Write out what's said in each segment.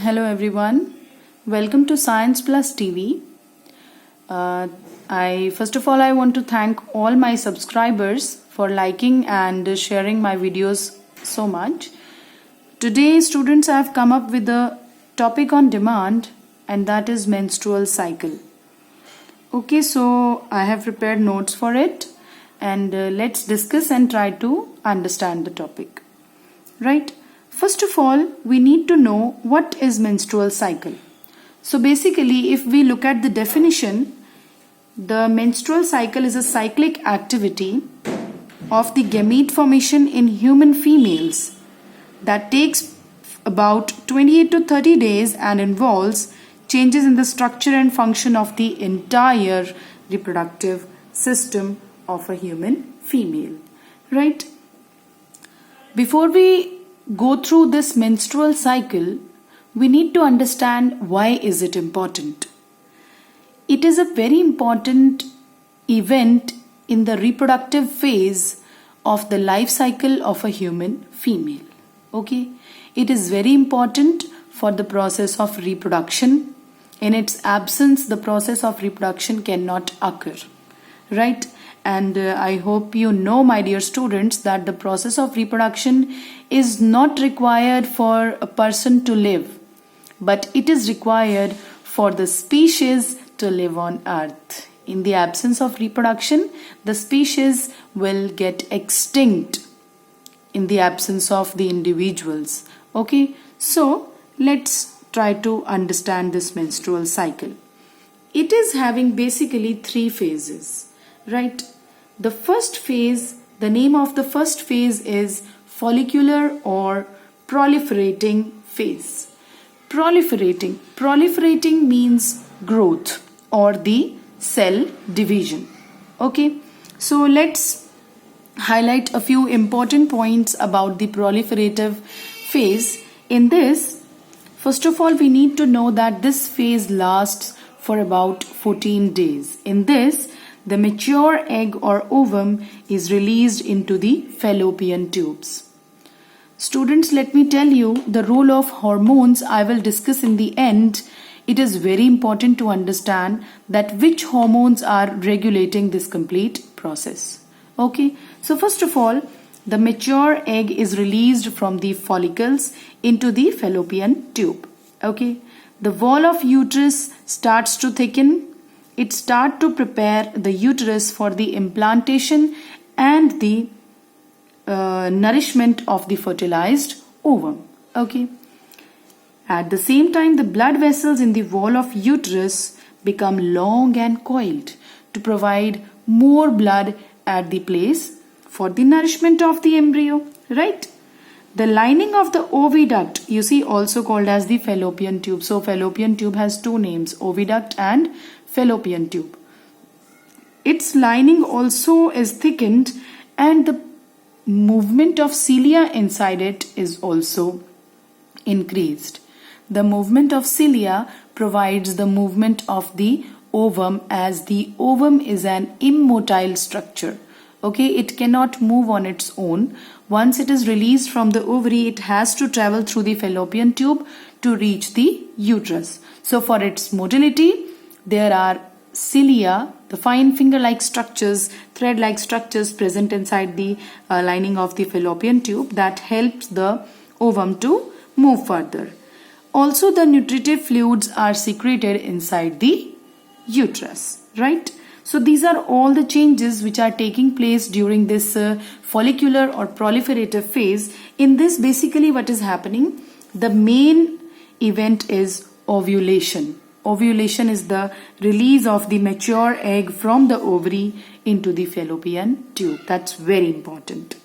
Hello everyone, welcome to Science Plus TV. First of all I want to thank all my subscribers for liking and sharing my videos so much. Today students, I have come up with a topic on demand, and that is menstrual cycle. Okay, so I have prepared notes for it, and let's discuss and try to understand the topic. Right? First of all, we need to know what is menstrual cycle. So basically, if we look at the definition, the menstrual cycle is a cyclic activity of the gamete formation in human females that takes about 28 to 30 days and involves changes in the structure and function of the entire reproductive system of a human female. Right? Before we go through this menstrual cycle, we need to understand why is it important. It is a very important event in the reproductive phase of the life cycle of a human female. Okay, it is very important for the process of reproduction. In its absence, the process of reproduction cannot occur. Right? And I hope you know, my dear students, that the process of reproduction is not required for a person to live, but it is required for the species to live on earth. In the absence of reproduction, the species will get extinct in the absence of the individuals. Okay, so let's try to understand this menstrual cycle. It is having basically 3 phases. Right? The first phase, the name of the first phase is follicular or proliferating phase. Proliferating means growth or the cell division. Okay, so let's highlight a few important points about the proliferative phase. In this, first of all, we need to know that this phase lasts for about 14 days. In this, the mature egg or ovum is released into the fallopian tubes. Students, let me tell you the role of hormones I will discuss in the end. It is very important to understand that which hormones are regulating this complete process. Okay, so first of all, the mature egg is released from the follicles into the fallopian tube. Okay, the wall of uterus starts to thicken. It starts to prepare the uterus for the implantation and the nourishment of the fertilized ovum. Okay. At the same time, the blood vessels in the wall of uterus become long and coiled to provide more blood at the place for the nourishment of the embryo. Right? The lining of the oviduct, you see, also called as the fallopian tube. So fallopian tube has 2 names, oviduct and fallopian tube. Its lining also is thickened, and the movement of cilia inside it is also increased. The movement of cilia provides the movement of the ovum, as the ovum is an immotile structure. Okay, it cannot move on its own. Once it is released from the ovary, it has to travel through the fallopian tube to reach the uterus. So for its motility, there are cilia, the fine finger-like structures, thread-like structures present inside the lining of the fallopian tube that helps the ovum to move further. Also, the nutritive fluids are secreted inside the uterus. Right? So these are all the changes which are taking place during this follicular or proliferative phase. In this, basically what is happening, the main event is ovulation. Ovulation is the release of the mature egg from the ovary into the fallopian tube. That's very important.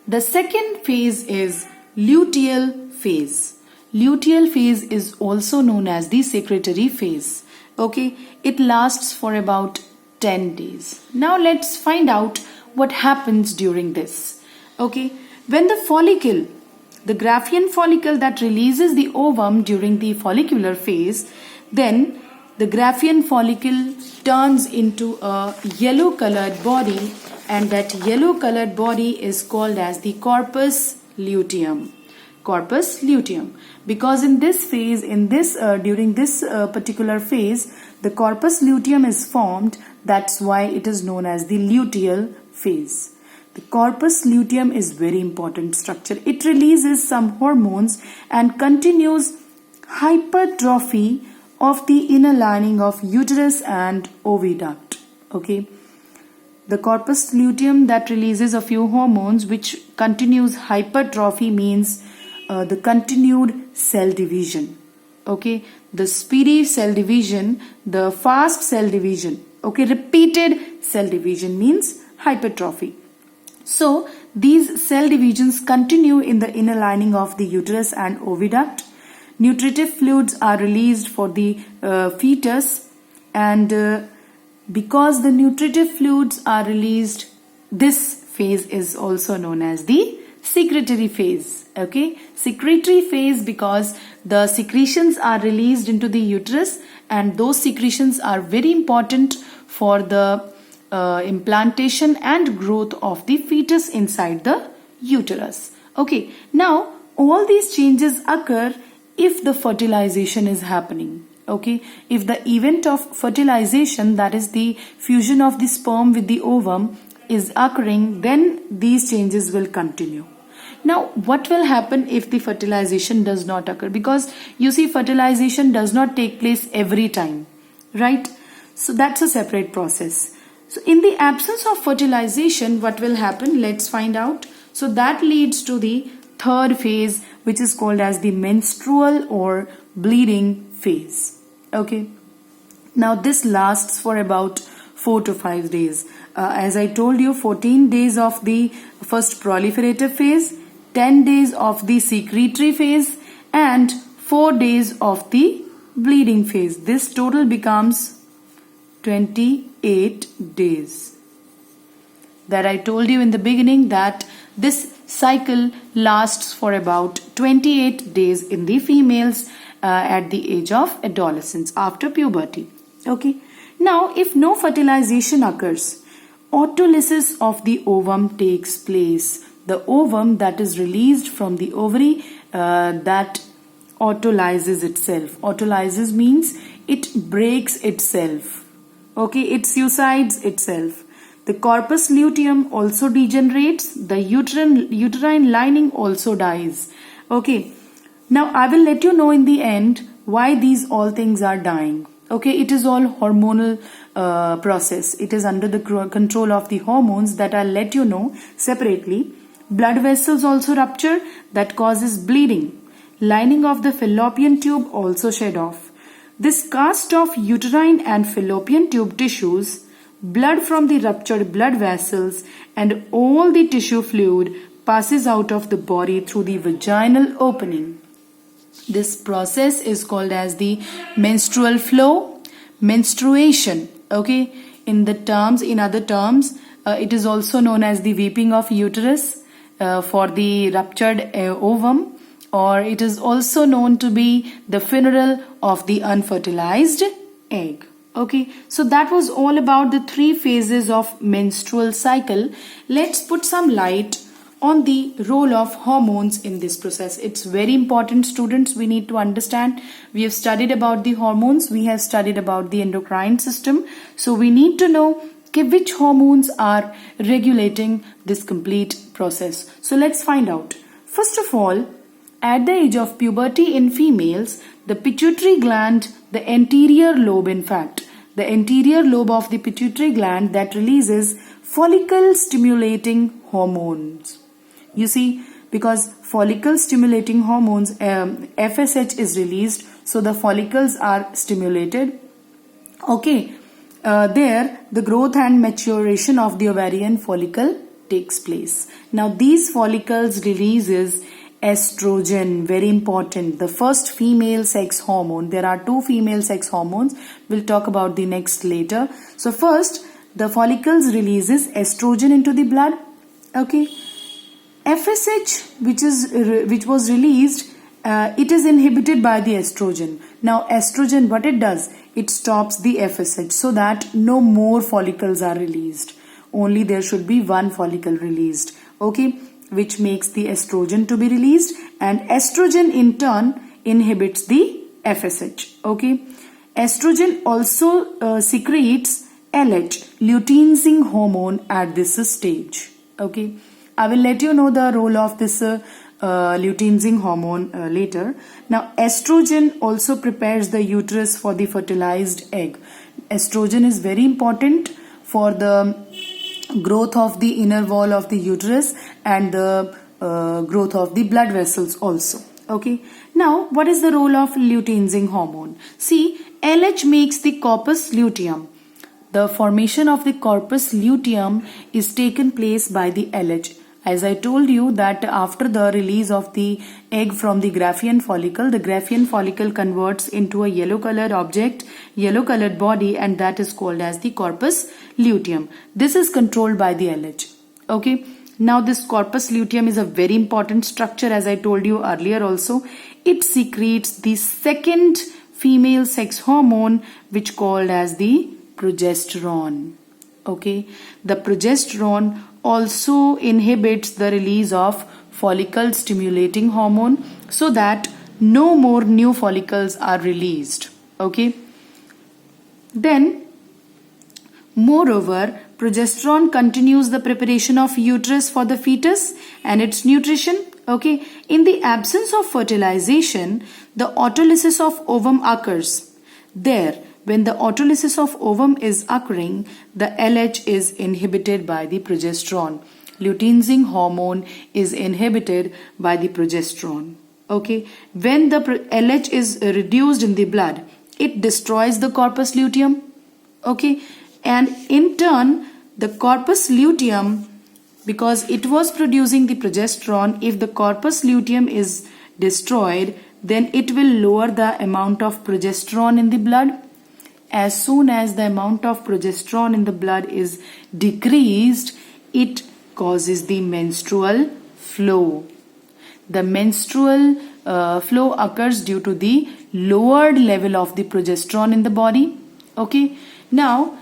The second phase is luteal phase. Luteal phase is also known as the secretory phase. Okay, it lasts for about 10 days. Now let's find out what happens during this. Okay, when the follicle, the Graafian follicle that releases the ovum during the follicular phase, then the Graafian follicle turns into a yellow colored body, and that yellow colored body is called as the corpus luteum. corpus luteum. Because in this phase, during this particular phase, the corpus luteum is formed. That's why it is known as the luteal phase. The corpus luteum is very important structure. It releases some hormones and continues hypertrophy of the inner lining of uterus and oviduct. Okay. The corpus luteum that releases a few hormones which continues hypertrophy means the continued cell division. Okay. The speedy cell division, the fast cell division. Okay. Repeated cell division means hypertrophy. So these cell divisions continue in the inner lining of the uterus and oviduct. Nutritive fluids are released for the fetus, and because the nutritive fluids are released, this phase is also known as the secretory phase. Okay, secretory phase because the secretions are released into the uterus, and those secretions are very important for the implantation and growth of the fetus inside the uterus. Okay, now all these changes occur if the fertilization is happening. Okay, if the event of fertilization, that is the fusion of the sperm with the ovum, is occurring, then these changes will continue. Now, what will happen if the fertilization does not occur? Because you see, fertilization does not take place every time, right? So that's a separate process. So in the absence of fertilization, what will happen? Let's find out. So that leads to the third phase, which is called as the menstrual or bleeding phase. Okay. Now this lasts for about 4 to 5 days. As I told you, 14 days of the first proliferative phase, 10 days of the secretory phase, and 4 days of the bleeding phase. This total becomes 28 days. That I told you in the beginning that this cycle lasts for about 28 days in the females at the age of adolescence, after puberty. Okay. Now, if no fertilization occurs, autolysis of the ovum takes place. The ovum that is released from the ovary that autolyzes itself. Autolyzes means it breaks itself. Okay, it suicides itself. The corpus luteum also degenerates. The uterine lining also dies. Okay. Now, I will let you know in the end why these all things are dying. Okay, it is all hormonal process. It is under the control of the hormones that I'll let you know separately. Blood vessels also rupture, that causes bleeding. Lining of the fallopian tube also shed off. This cast of uterine and fallopian tube tissues, blood from the ruptured blood vessels, and all the tissue fluid passes out of the body through the vaginal opening. This process is called as the menstrual flow, menstruation. Okay, in other terms, it is also known as the weeping of uterus for the ruptured ovum, or it is also known to be the funeral of the unfertilized egg. Okay, so that was all about the 3 phases of menstrual cycle. Let's put some light on the role of hormones in this process. It's very important, students. We need to understand. We have studied about the hormones. We have studied about the endocrine system. So we need to know which hormones are regulating this complete process. So let's find out. First of all, at the age of puberty in females, the pituitary gland, the anterior lobe in fact, the anterior lobe of the pituitary gland that releases follicle stimulating hormones. You see, because follicle stimulating hormones, FSH is released, so the follicles are stimulated. Okay, there the growth and maturation of the ovarian follicle takes place. Now these follicles releases estrogen, very important, the first female sex hormone. There are 2 female sex hormones. We'll talk about the next later. So first, the follicles releases estrogen into the blood. Okay, FSH, which was released, it is inhibited by the estrogen. Now estrogen, what it does, it stops the FSH so that no more follicles are released. Only there should be 1 follicle released. Okay, which makes the estrogen to be released, and estrogen in turn inhibits the FSH. Okay. Estrogen also secretes LH, luteinizing hormone, at this stage. Okay. I will let you know the role of this luteinizing hormone later. Now, estrogen also prepares the uterus for the fertilized egg. Estrogen is very important for the growth of the inner wall of the uterus and the growth of the blood vessels also. Okay. Now, what is the role of luteinizing hormone? See, LH makes the corpus luteum. The formation of the corpus luteum is taken place by the LH. As I told you that after the release of the egg from the Graafian follicle converts into a yellow colored object, yellow colored body, and that is called as the corpus luteum. This is controlled by the LH. Okay. Now this corpus luteum is a very important structure, as I told you earlier also. It secretes the second female sex hormone, which called as the progesterone. Okay. The progesterone also inhibits the release of follicle stimulating hormone so that no more new follicles are released. Okay. Then, moreover, progesterone continues the preparation of uterus for the fetus and its nutrition. Okay. In the absence of fertilization, the autolysis of ovum occurs. There, when the autolysis of ovum is occurring, the LH is inhibited by the progesterone. Luteinizing hormone is inhibited by the progesterone. Okay. When the LH is reduced in the blood, it destroys the corpus luteum. Okay. And in turn, the corpus luteum, because it was producing the progesterone, if the corpus luteum is destroyed, then it will lower the amount of progesterone in the blood. As soon as the amount of progesterone in the blood is decreased, it causes the menstrual flow. The menstrual flow occurs due to the lowered level of the progesterone in the body. Okay. Now,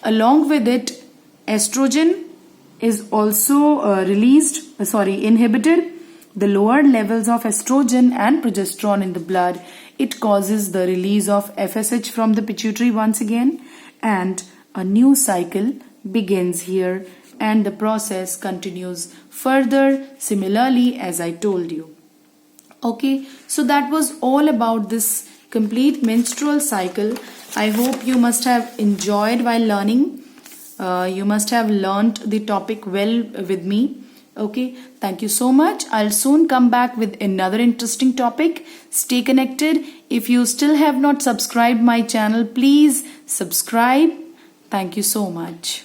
along with it, estrogen is also inhibited. The lowered levels of estrogen and progesterone in the blood, it causes the release of FSH from the pituitary once again, and a new cycle begins here, and the process continues further similarly as I told you. Okay, so that was all about this complete menstrual cycle. I hope you must have enjoyed while learning. You must have learnt the topic well with me. Okay, thank you so much. I'll soon come back with another interesting topic. Stay connected. If you still have not subscribed my channel, please subscribe. Thank you so much.